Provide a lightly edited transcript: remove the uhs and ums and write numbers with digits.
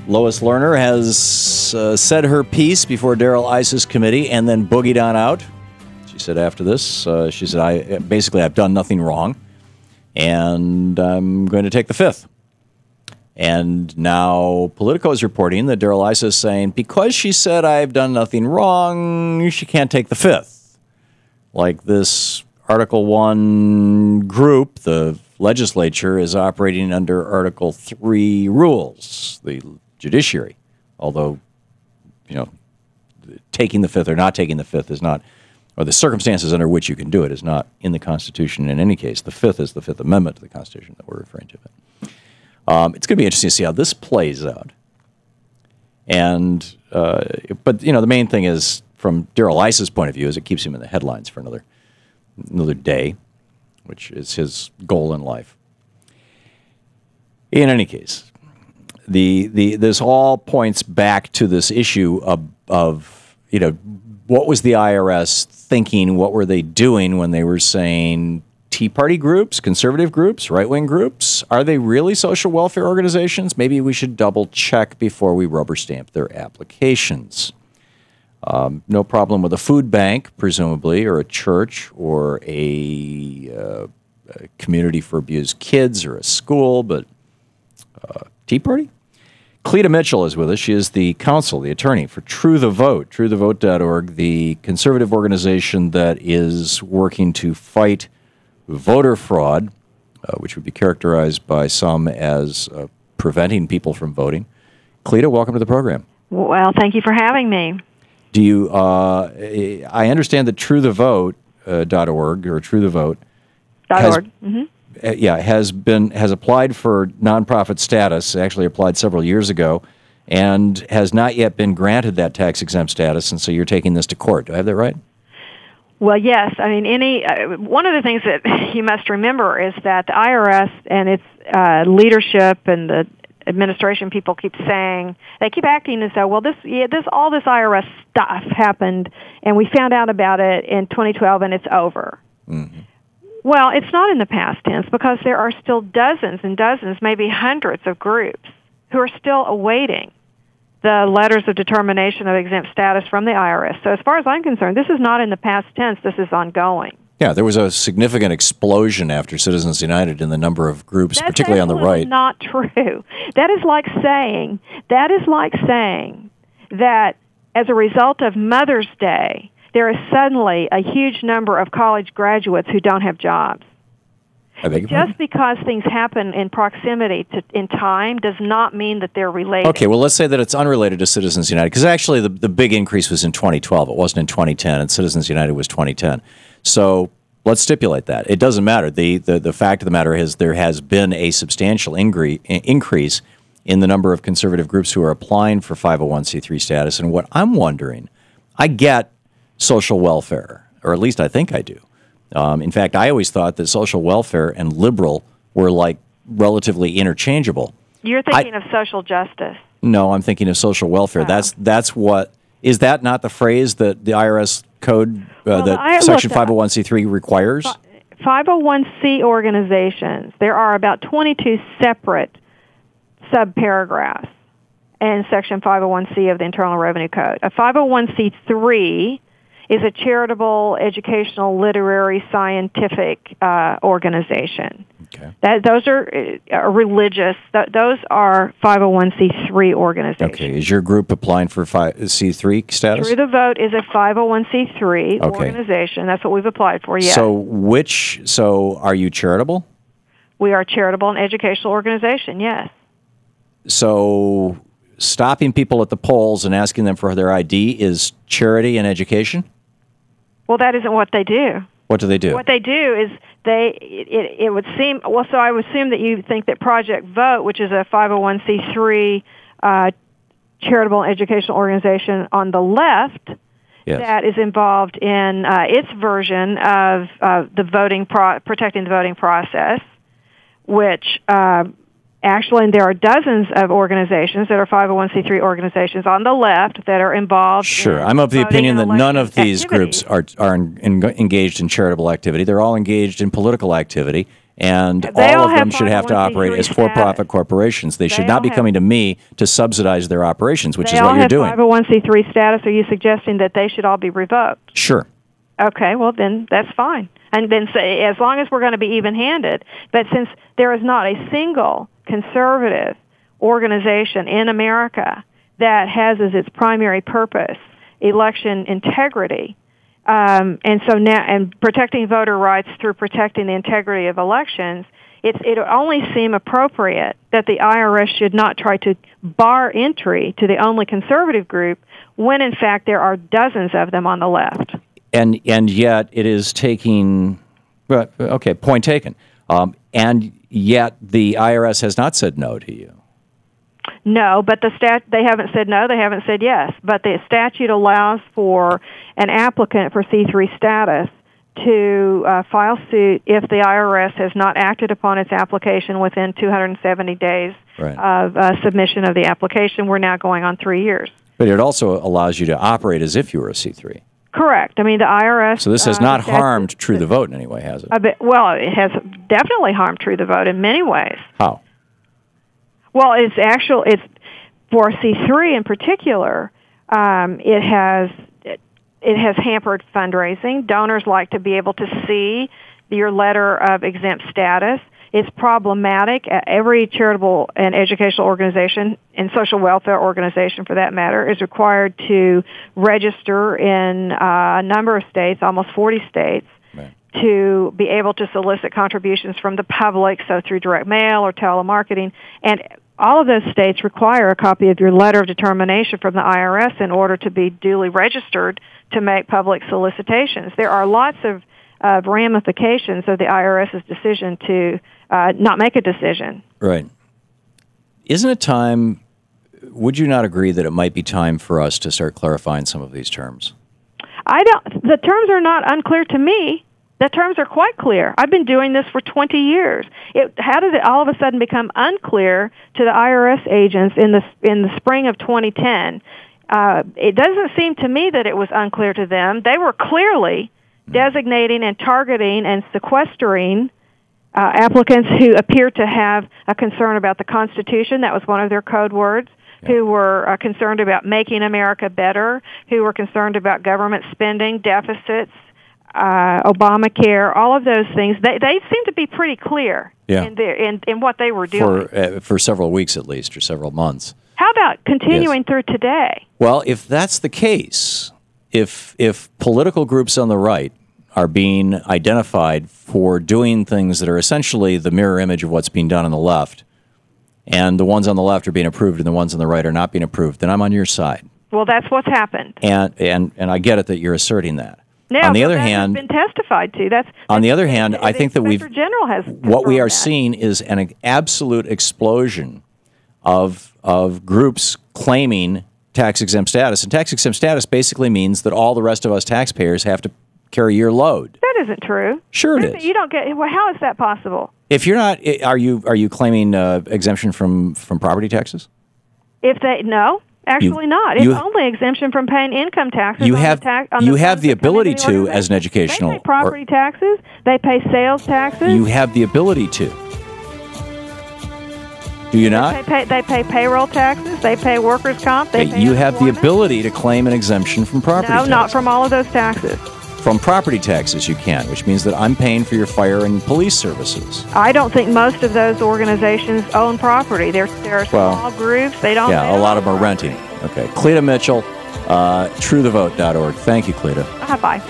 Lois Lerner has said her piece before Darrell Iss's committee and then boogied on out. She said after this, she said, I've done nothing wrong, and I'm going to take the fifth. And now Politico is reporting that Darrell Issa is saying, because she said I've done nothing wrong, she can't take the fifth. Like this Article 1 group, the legislature is operating under Article 3 rules, the judiciary. Although, taking the fifth or not taking the fifth is not, or the circumstances under which you can do it is not in the Constitution in any case. The fifth is the Fifth Amendment to the Constitution that we're referring to. It's going to be interesting to see how this plays out. And, but, the main thing is, from Darrell Iss's point of view, is it keeps him in the headlines for another day, which is his goal in life. In any case, this all points back to this issue of what was the IRS thinking? What were they doing when they were saying Tea Party groups, conservative groups, right-wing groups? Are they really social welfare organizations? Maybe we should double-check before we rubber stamp their applications. No problem with a food bank, presumably, or a church, or a community for abused kids, or a school, but Tea Party? Cleta Mitchell is with us. She is the counsel, the attorney for True the Vote, truethevote.org, the conservative organization that is working to fight voter fraud, which would be characterized by some as preventing people from voting. Cleta, welcome to the program. Well, thank you for having me. Do you? I understand that truethevote.org or True the Vote .org. Has applied for nonprofit status. Actually, applied several years ago, and has not yet been granted that tax exempt status. And so you're taking this to court. Do I have that right? Well, yes. I mean, one of the things that you must remember is that the IRS and its leadership and the administration people keep saying, they keep acting as though, well, all this IRS stuff happened, and we found out about it in 2012, and it's over. Mm-hmm. Well, it's not in the past tense, because there are still dozens and dozens, maybe hundreds of groups who are still awaiting the letters of determination of exempt status from the IRS. So as far as I'm concerned, this is not in the past tense. This is ongoing. Yeah, there was a significant explosion after Citizens United in the number of groups, particularly on the right. That's not true. That is like saying that as a result of Mother's Day, there is suddenly a huge number of college graduates who don't have jobs. Just because things happen in proximity in time does not mean that they're related. Okay, well, let's say that it's unrelated to Citizens United, because actually the big increase was in 2012. It wasn't in 2010, and Citizens United was 2010. So let's stipulate that. It doesn't matter. The fact of the matter is there has been a substantial increase in the number of conservative groups who are applying for 501c3 status. And what I'm wondering, I get social welfare, or at least I think I do. In fact, I always thought that social welfare and liberal were like relatively interchangeable. You're thinking of social justice. No, I'm thinking of social welfare. Oh. That's what, is that not the phrase that the IRS code, that Section 501c3 requires? 501c organizations, there are about 22 separate subparagraphs in Section 501c of the Internal Revenue Code. A 501c3 is a charitable, educational, literary, scientific organization. Okay. Those are religious. Those are 501c3 organizations. Okay. Is your group applying for C3 status? True the Vote is a 501c3 organization. That's what we've applied for, yes. So are you charitable? We are a charitable and educational organization, yes. So stopping people at the polls and asking them for their ID is charity and education? Well, that isn't what they do. What do they do? What they do is it would seem, well, so I would assume that you think that Project Vote, which is a 501c3 charitable and educational organization on the left, yes, that is involved in its version of the protecting the voting process, which Actually, and there are dozens of organizations that are 501c3 organizations on the left that are involved. Sure. In I'm of the opinion that none of these activities. groups are engaged in charitable activity. They're all engaged in political activity, and They all all of have them should have to 501c3 operate as for-profit corporations. They should not be coming to me to subsidize their operations, which is what you're doing. They all have 501c3 status. Are you suggesting that they should all be revoked? Sure. Okay, well then that's fine. And then say, as long as we're going to be even-handed, but since there is not a single conservative organization in America that has as its primary purpose election integrity, and so now and protecting voter rights through protecting the integrity of elections, it only seem appropriate that the IRS should not try to bar entry to the only conservative group when in fact there are dozens of them on the left. And yet it is taking, well, okay, point taken. And yet the IRS has not said no to you. No, but they haven't said no, they haven't said yes. But the statute allows for an applicant for C3 status to file suit if the IRS has not acted upon its application within 270 days of submission of the application. We're now going on 3 years. But it also allows you to operate as if you were a C3. Correct. I mean, the IRS... So this has not harmed True the Vote in any way, has it? Well, it has definitely harmed True the Vote in many ways. How? Well, it's for C3 in particular, it has hampered fundraising. Donors like to be able to see your letter of exempt status. It's problematic. Every charitable and educational organization and social welfare organization, for that matter, is required to register in a number of states, almost 40 states, to be able to solicit contributions from the public, so through direct mail or telemarketing. And all of those states require a copy of your letter of determination from the IRS in order to be duly registered to make public solicitations. There are lots of ramifications of the IRS's decision to not make a decision. Right. Isn't it time, would you not agree that it might be time for us to start clarifying some of these terms? The terms are not unclear to me. The terms are quite clear. I've been doing this for 20 years. How did it all of a sudden become unclear to the IRS agents in the spring of 2010? It doesn't seem to me that it was unclear to them. They were clearly designating and targeting and sequestering applicants who appeared to have a concern about the Constitution. That was one of their code words. Who were concerned about making America better, who were concerned about government spending, deficits, Obamacare, all of those things. They seem to be pretty clear in what they were doing. For several weeks at least, or several months. How about continuing through today? Well, if that's the case, if political groups on the right are being identified for doing things that are essentially the mirror image of what's being done on the left, and the ones on the left are being approved and the ones on the right are not being approved, then I'm on your side. Well, that's what's happened. And I get it that you're asserting that. Now, on the other hand, has been testified to. On the other hand, I think that what we are seeing is an absolute explosion of groups claiming tax-exempt status. And tax-exempt status basically means that all the rest of us taxpayers have to carry your load. That isn't true. Sure it is. You don't get. Well, how is that possible? If you're not, are you claiming exemption from property taxes? No, actually not. It's only exemption from paying income taxes. You have the ability to as an educational. They pay property taxes. They pay sales taxes. You have the ability to. Do you not? They pay payroll taxes. They pay workers' comp. You have the ability to claim an exemption from property taxes. No, not from all of those taxes. From property taxes you can, which means that I'm paying for your fire and police services. I don't think most of those organizations own property. They're small groups. They don't. Yeah, a lot of them are renting. Okay. Cleta Mitchell, truethevote.org. Thank you, Cleta. Bye.